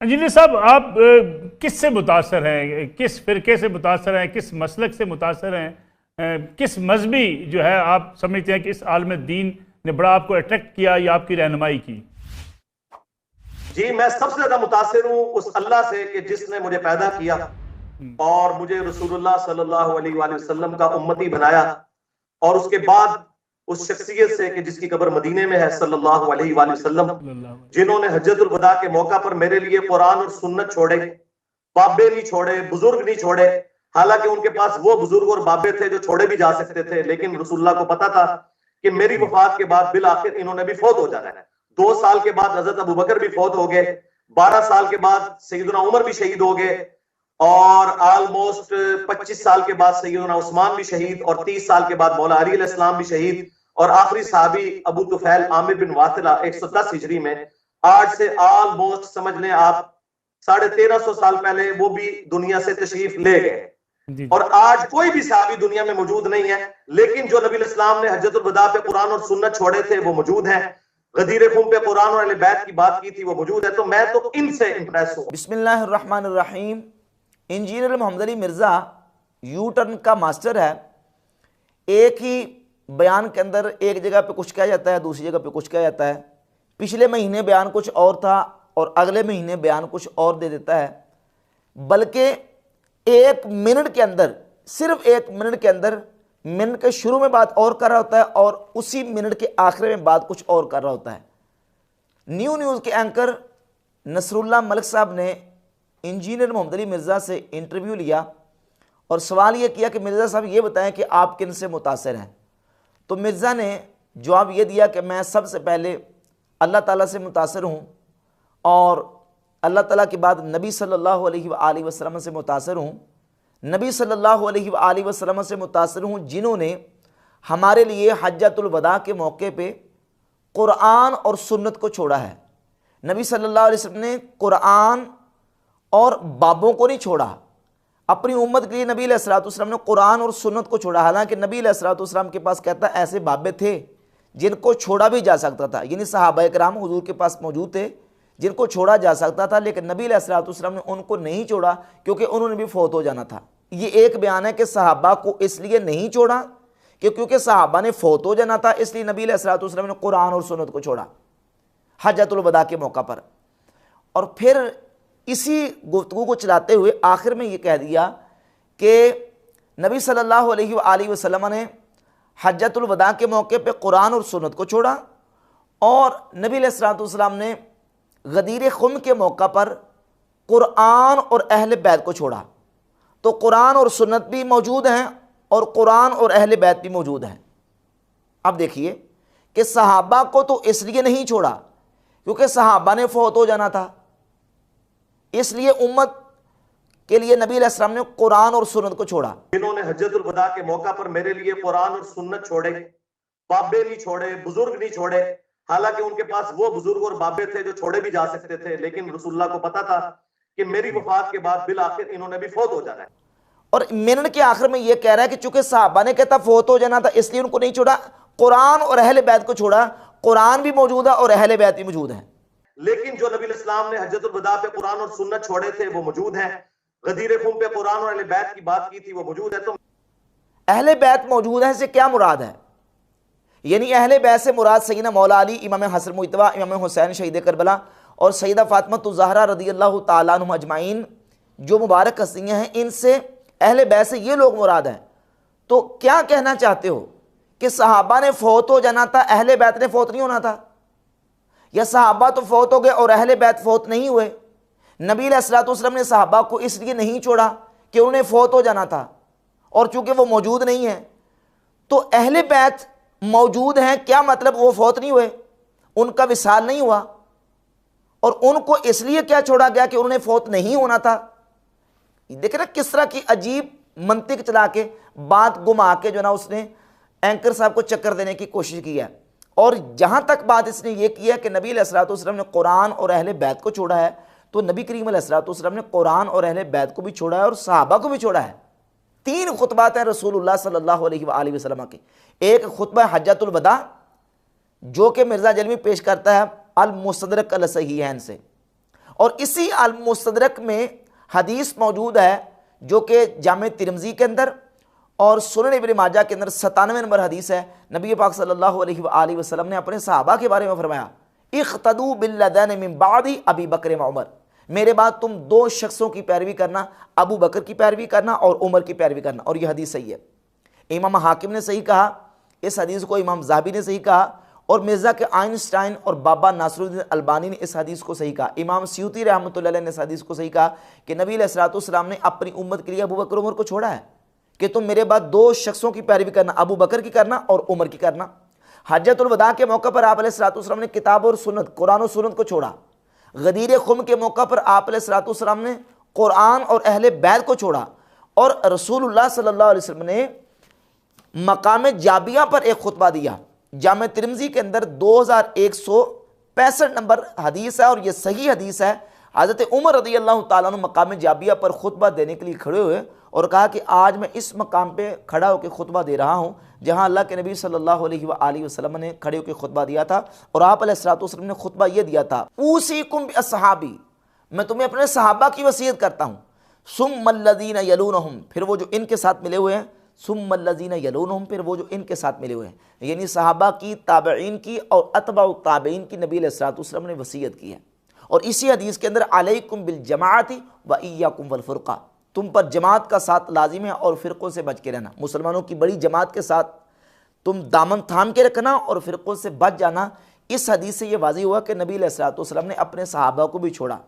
Engineer साहब, आप किस से मुतासर हैं, किस फिरके से मुतासर हैं, किस मसलक से मुतासर हैं, किस मजहबी जो है आप समझते हैं कि इस आलम दीन ने बड़ा आपको अट्रैक्ट किया या आपकी रहनुमाई की? जी, मैं सबसे ज्यादा मुतासिर हूँ उस अल्लाह से कि जिसने मुझे पैदा किया और मुझे रसूलुल्लाह सल्लल्लाहु अलैहि वसल्लम का उम्मती बनाया, और उसके बाद उस शख्सियत से कि जिसकी कब्र मदीने में है सल्लल्लाहु अलैहि वसल्लम, जिन्होंने हज्जतुल वदा के मौका पर मेरे लिए कुरान और सुन्नत छोड़े, बाबे नहीं छोड़े, बुजुर्ग नहीं छोड़े। हालांकि उनके पास वो बुजुर्ग और बाबे थे जो छोड़े भी जा सकते थे, लेकिन रसूलुल्लाह को पता था कि मेरी वफात के बाद बिल आखिर इन्होंने भी फौत हो जाना है। 2 साल के बाद हजरत अबू बकर भी फौत हो गए, 12 साल के बाद सैयदना उमर भी शहीद हो गए, और ऑलमोस्ट 25 साल के बाद सैयदना उस्मान भी शहीद, और 30 साल के बाद मौला अली अलैहिस्सलाम भी शहीद, और आखिरी सहाबी अबू तुफैल आमिर बिन वातिला 110 हिजरी में, आज से ऑलमोस्ट समझ लें आप 1350 साल पहले वो भी दुनिया से तशरीफ ले गए। और आज कोई भी सहाबी दुनिया में मौजूद नहीं है, लेकिन जो नबी इस्लाम ने हज्जतुल वदा पे कुरान और सुन्नत छोड़े थे वो मौजूद हैं। गदीर खुम पे कुरान और अहले बैत की बात की थी, वो मौजूद है। तो मैं तो इनसे इंप्रेस हूं। बिस्मिल्लाहिर्रहमानिर्रहीम। Engineer Mohammad Ali Mirza U turn का मास्टर है। एक ही बयान के अंदर एक जगह पे कुछ कहा जाता है, दूसरी जगह पे कुछ कहा जाता है। पिछले महीने बयान कुछ और था और अगले महीने बयान कुछ और दे देता है। बल्कि 1 मिनट के अंदर, सिर्फ 1 मिनट के अंदर, मिनट के शुरू में बात और कर रहा होता है और उसी मिनट के आखिर में बात कुछ और कर रहा होता है। न्यूज़ के एंकर नसरुल्लाह मलिक साहब ने इंजीनियर मोहम्मद अली मिर्ज़ा से इंटरव्यू लिया और सवाल ये किया कि मिर्ज़ा साहब ये बताएं कि आप किन से मुतासर हैं। तो मिर्ज़ा ने जवाब ये दिया कि मैं सबसे पहले अल्लाह ताला से मुतासर हूँ, और अल्लाह ताला के बाद नबी सल्लल्लाहु अलैहि वसल्लम से मुतासर हूँ। नबी सल्लल्लाहु अलैहि वसल्लम से मुतासर हूँ जिन्होंने हमारे लिए हज्जतुल वदा के मौके पे कुरान और सुन्नत को छोड़ा है। नबी सल्लल्लाहु अलैहि वसल्लम ने कुरान और बाबों को नहीं छोड़ा। अपनी उम्मत के लिए नबी अलैहिस्सलातु वस्सलाम ने कुरान और सुन्नत को छोड़ा। हालांकि नबी अलैहिस्सलातु वस्सलाम के पास कहता है ऐसे बाबे थे जिनको छोड़ा भी जा सकता था, यानी सहाबाए किराम हुजूर के पास मौजूद थे जिनको छोड़ा जा सकता था, लेकिन नबी अलैहिस्सलातु वस्सलाम ने उनको नहीं छोड़ा क्योंकि उन्होंने भी फौत हो जाना था। ये एक बयान है कि सहाबा को इसलिए नहीं छोड़ा कि क्योंकि सहाबा ने फौत हो जाना था, इसलिए नबी अलैहिस्सलातु वस्सलाम ने कुरान और सुन्नत को छोड़ा हज्जतुल वदा के मौका पर। और फिर इसी गुफ्तगू को चलाते हुए आखिर में ये कह दिया कि नबी सल्लल्लाहु अलैहि वसल्लम ने हज्जतुल वदा के मौके पे कुरान और सुन्नत को छोड़ा, और नबी अलैहिस्सलातु वस्सलाम ने गदीर खुम के मौका पर कुरान और अहले बैत को छोड़ा। तो कुरान और सुन्नत भी मौजूद हैं और कुरान और अहले बैत भी मौजूद हैं। अब देखिए कि सहाबा को तो इसलिए नहीं छोड़ा क्योंकि सहाबा ने फौत हो जाना था, इसलिए उम्मत के लिए नबी अलैहिस्सलाम ने कुरान और सुन्नत को छोड़ा। जिन्होंने हज्जतुल वदा के मौका पर मेरे लिए कुरान और सुन्नत छोड़े, बाबे नहीं छोड़े, बुजुर्ग नहीं छोड़े। हालांकि उनके पास वो बुजुर्ग और बाबे थे जो छोड़े भी जा सकते थे, लेकिन रसूलुल्लाह को पता था कि मेरी वफात के बाद बिल आखिर इन्होंने भी फौत हो जाना है। और मिनट के आखिर में ये कह रहा है कि चूंकि सहाबा ने कहता फौत हो जाना था इसलिए उनको नहीं छोड़ा, कुरान और अहले बैत को छोड़ा। कुरान भी मौजूद है और अहले बैत भी मौजूद है। लेकिन जो नबी इस्लाम ने हज्जतुल वदा पे कुरान और सुन्नत छोड़े थे वो मौजूद हैं। गदीर खुम पे कुरान और अहले बैत की बात की थी, वो मौजूद है। तो अहले बैत मौजूद है से क्या मुराद है? यानी अहले बैत से मुराद सैयदना मौला अली, इमाम हसन मुज्तबा, इमाम हुसैन शहीद करबला और सैयदा फातिमा ज़हरा रज़ियल्लाहु ताला अन्हुम अजमाइन जो मुबारक हस्तियाँ हैं, इनसे अहले बैत से ये लोग मुराद हैं। तो क्या कहना चाहते हो कि सहाबा ने फौत हो जाना था, अहले बैत ने फौत नहीं होना था? या सहाबा तो फौत हो गए और अहले बैत फौत नहीं हुए? नबी अलैहिस्सलातु वस्सलाम ने सहाबा को इसलिए नहीं छोड़ा कि उन्हें फौत हो जाना था, और चूंकि वो मौजूद नहीं है तो अहले बैत मौजूद हैं, क्या मतलब वो फौत नहीं हुए, उनका विसाल नहीं हुआ, और उनको इसलिए क्या छोड़ा गया कि उन्होंने फौत नहीं होना था? देखे ना किस तरह की अजीब मंतिक चला के बात घुमा के जो ना उसने एंकर साहब को चक्कर देने की कोशिश की है। और जहां तक बात इसने ये की है कि नबी अलैहिस्सलातु वस्सलाम ने कुरान और अहले बैत को छोड़ा है, तो नबी करीम अलैहिस्सलातु वस्सलाम ने कुरान और अहले बैत को भी छोड़ा है और सहाबा को भी छोड़ा है। 3 खुतबात हैं रसूलुल्लाह सल्लल्लाहु अलैहि वसल्लम के। एक खुतबा हज्जतुल वदा जो कि मिर्ज़ा जलमी पेश करता है अल मुस्तदरक अल सहीहैन से, और इसी अल मुस्तदरक में हदीस मौजूद है जो कि जामे तिरमिज़ी के अंदर और सुनन इब्न माजा के अंदर 97 नंबर हदीस है। नबी पाक सल्लल्लाहु अलैहि वसल्लम ने अपने सहाबा के बारे में फरमाया, इख्तदू बिल्लदैन मिन बादी अबी बकर व उमर, मेरे बाद तुम दो शख्सों की पैरवी करना, अबू बकर की पैरवी करना और उमर की पैरवी करना। और यह हदीस सही है। इमाम हाकिम ने सही कहा, इस हदीस को इमाम ज़हाबी ने सही कहा, और मिर्ज़ा के आइंस्टाइन और बाबा नासरुद्दीन अलबानी ने इस हदीस को सही कहा। इमाम सियूती रहमतुल्लाह अलैह ने इस हदीस को सही कहा कि नबी अलैहिस्सलाम ने अपनी उम्मत के लिए अबू बकर उमर को छोड़ा है कि तुम मेरे बाद दो शख्सों की पैरवी करना, अबू बकर की करना और उमर की करना। हज्जतुल वदा के मौके पर आप अलैहिस्सलाम ने किताब और सुन्नत, कुरान और सुन्नत को छोड़ा। गदीर खुम के मौका पर आप अलैहिस्सलाम ने कुरान और अहले बैत को छोड़ा। और रसूलुल्लाह सल्लल्लाहु अलैहि वसल्लम ने मकाम जाबिया पर एक खुतबा दिया। जामे तिरमिज़ी के अंदर 2165 नंबर हदीस है और यह सही हदीस है। हज़रत उमर रज़ी अल्लाह ताला अन्हु मकाम जाबिया पर खुतबा देने के लिए खड़े हुए और कहा कि आज मैं इस मकाम पे खड़ा होकर खुतबा दे रहा हूँ जहाँ अल्लाह के नबी सल्लल्लाहु अलैहि वसल्लम ने खड़े होकर खुतबा दिया था। और आप अलैहिस्सलाम ने खुतबा ये दिया था, ऊसीकुम बिअस्हाबी, मैं तुम्हें अपने सहाबा की वसीयत करता हूँ। सुम्मल्लज़ीना यलूनहुम, फिर वो जो इनके साथ मिले हुए हैं, सुम्मल्लज़ीना यलूनहुम, फिर वो जो इनके साथ मिले हुए हैं, यानी सहाबा की, ताबईन की और अतबाउ ताबईन की नबी अलैहिस्सलाम ने वसीयत की है। और इसी हदीस के अंदर अलैकुम बिल जमाअति व इय्याकुम वल फुरक़ा, तुम पर जमात का साथ लाजिम है और फ़िरक़ों से बच के रहना। मुसलमानों की बड़ी जमात के साथ तुम दामन थाम के रखना और फ़िरक़ों से बच जाना। इस हदीस से ये वाज़ी हुआ कि नबी अलैहिस्सलाम ने अपने सहाबा को भी छोड़ा।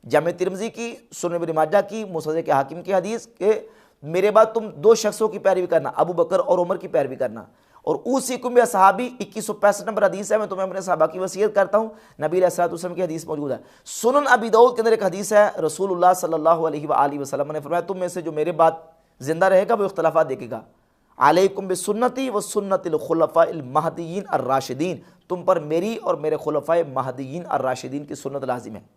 जामे तिरमिज़ी की, सुनन इब्न माजा की, मुसनद के हाकिम की हदीस के मेरे बाद तुम दो शख्सों की पैरवी करना, अबू बकर और उमर की पैरवी करना। और ऊसीकुम बिअस्हाबी 2165 नंबर हदीस है, मैं तुम्हें अपने सहाबा की वसीयत करता हूँ। नबी अलैहिस्सलाम की हदीस मौजूद है। सुनन अबी दाऊद के अंदर एक हदीस है, रसूलुल्लाह सल्लल्लाहु अलैहि वसल्लम ने फरमाया, तुम में से जो मेरे बाद जिंदा रहेगा वो इख्तिलाफात देखेगा। अलैकुम बिसुन्नती व सुन्नतिल खुलफाइल महदीयीन अर्राशिदीन, तुम पर मेरी और मेरे खुलफाए महदीयीन अर्राशिदीन की सुन्नत लाजिम है।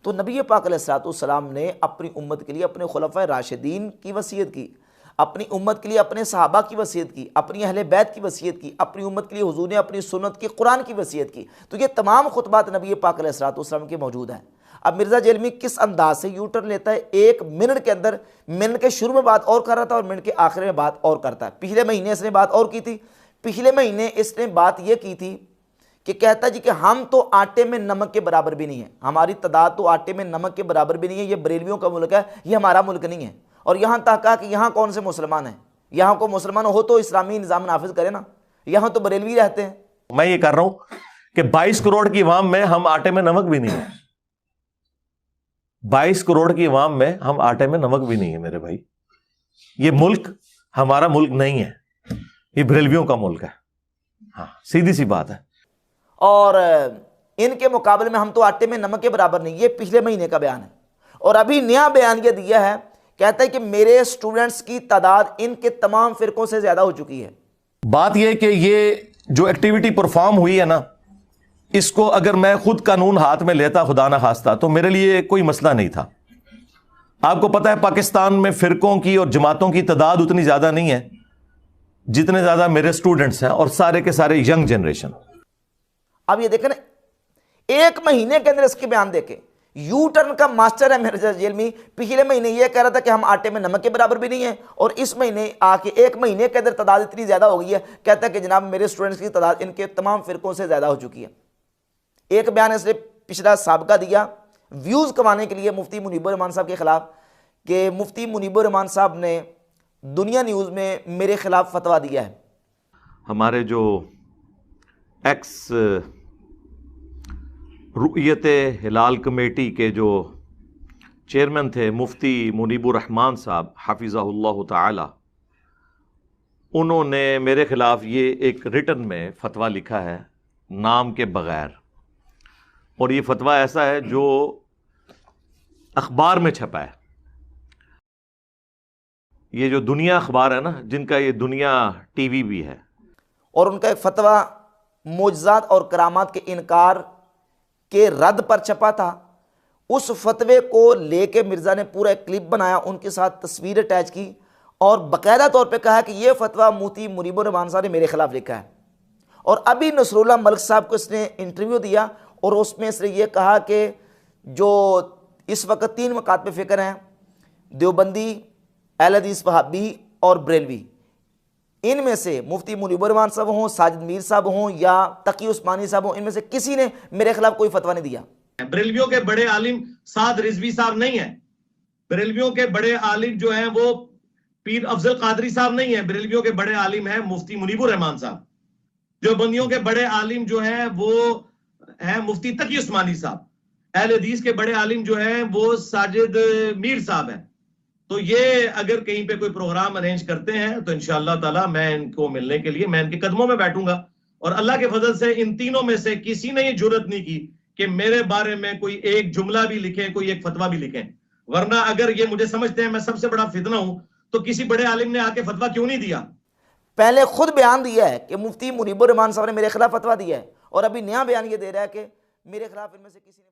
तो नबी पाक अलैहिस्सलाम ने अपनी उम्मत के लिए अपने खुलफाए राशिदीन की वसीयत की, अपनी उम्मत के लिए अपने सहाबा की वसीयत की, अपनी अहले बैत की वसीयत की, अपनी उम्मत के लिए हुजूर ने अपनी सुन्नत की, कुरान की वसीयत की। तो ये तमाम खुतबात नबी पाक अलैहिस्सलाम के मौजूद हैं। अब मिर्ज़ा जेलमी किस अंदाज से यू टर्न लेता है, एक मिनट के अंदर, मिनट के शुरू में बात और कर रहा था और मिनट के आखिर में बात और करता है। पिछले महीने इसने बात और की थी, पिछले महीने इसने बात यह की थी कि कहता जी कि हम तो आटे में नमक के बराबर भी नहीं है, हमारी तादाद तो आटे में नमक के बराबर भी नहीं है, ये बरेलवियों का मुल्क है, ये हमारा मुल्क नहीं है। और यहाँ तक कहा कि यहाँ कौन से मुसलमान हैं, यहाँ को मुसलमान हो तो इस्लामी निज़ाम नाफिज करे ना, यहाँ तो बरेलवी रहते हैं। मैं ये कर रहा हूं कि 22 करोड़ की अवाम में हम आटे में नमक भी नहीं है, 22 करोड़ की अवाम में हम आटे में नमक भी नहीं है मेरे भाई। ये मुल्क हमारा मुल्क नहीं है, ये बरेलवियों का मुल्क है। हाँ, सीधी सी बात है। और इनके मुकाबले में हम तो आटे में नमक के बराबर नहीं, ये पिछले महीने का बयान है। और अभी नया बयान ये दिया है, कहता है कि मेरे स्टूडेंट्स की तादाद इनके तमाम फिरकों से ज्यादा हो चुकी है। बात यह कि ये जो एक्टिविटी परफॉर्म हुई है ना, इसको अगर मैं खुद कानून हाथ में लेता, खुदा ना खास्ता, तो मेरे लिए कोई मसला नहीं था। आपको पता है पाकिस्तान में फिरकों की और जमातों की तादाद उतनी ज्यादा नहीं है जितने ज्यादा मेरे स्टूडेंट्स हैं, और सारे के सारे यंग जनरेशन। अब ये देखें ना, एक महीने के अंदर इसके बयान देखे, यू टर्न का मास्टर है मिर्ज़ा जेलमी। पिछले महीने ये कह रहा था कि हम आटे में नमक के बराबर भी नहीं है, और इस महीने आके एक महीने के अंदर तादाद इतनी ज्यादा हो गई है, कहता है कि जनाब मेरे स्टूडेंट्स की तादाद इनके तमाम फिरकों से ज्यादा हो चुकी है। एक बयान इसने पिछला साबका दिया व्यूज कमाने के लिए मुफ्ती मुनीबुर रहमान साहब के खिलाफ, कि मुफ्ती मुनीबुर रहमान साहब ने दुनिया न्यूज़ में मेरे खिलाफ फतवा दिया है। हमारे जो एक्स रुयत हिलाल कमेटी के जो चेयरमैन थे मुफ्ती मुनीबुर रहमान साहब हाफिज़हुल्लाह ताला, उन्होंने मेरे खिलाफ ये एक रिटन में फतवा लिखा है नाम के बगैर, और ये फतवा ऐसा है जो अखबार में छपा है। ये जो दुनिया अखबार है ना, जिनका ये दुनिया टीवी भी है, और उनका एक फतवा मोजज़ात और करामात के इनकार के रद्द पर छपा था। उस फतवे को लेके मिर्ज़ा ने पूरा एक क्लिप बनाया, उनके साथ तस्वीर अटैच की और बाकायदा तौर पे कहा कि यह फतवा मुफ्ती मुनीबुर रहमान साहब ने मेरे खिलाफ लिखा है। और अभी नसरुल्लाह मलिक साहब को इसने इंटरव्यू दिया और उसमें इसने ये कहा कि जो इस वक्त 3 मकात पे फ़िक्र हैं, देवबंदी, अहले हदीस वहाबी और बरेलवी। इनमें से मुफ्ती मुनीबुर रहमान साहब हों, साजिद मीर साहब हों या तकी उस्मानी साहब हों, इनमें से किसी ने मेरे खिलाफ कोई फतवा नहीं दिया। बरेलवियों के बड़े आलिम साद रिजवी साहब नहीं है। बरेलवियों के बड़े आलिम जो हैं वो पीर अफजल कादरी साहब नहीं है। बरेलवियों के बड़े आलिम हैं मुफ्ती मुनीबुर रहमान साहब। जो बंदियों के बड़े आलिम जो हैं वो हैं मुफ्ती तकी उस्मानी साहब। अहले हदीस के बड़े आलिम जो हैं वो साजिद मीर साहब हैं। तो ये अगर कहीं पे कोई प्रोग्राम अरेंज करते हैं तो इंशाअल्लाह ताला मैं इनको मिलने के लिए मैं इनके कदमों में बैठूंगा। और अल्लाह के फजल से इन तीनों में से किसी ने ये जुर्रत नहीं की कि मेरे बारे में कोई एक जुमला भी लिखें, कोई एक फतवा भी लिखें। वरना अगर ये मुझे समझते हैं मैं सबसे बड़ा फितना हूं तो किसी बड़े आलिम ने आके फतवा क्यों नहीं दिया। पहले खुद बयान दिया है कि मुफ्ती मुनीबुर रहमान साहब ने मेरे खिलाफ फतवा दिया है, और अभी नया बयान ये दे रहा है कि मेरे खिलाफ इनमें से किसी ने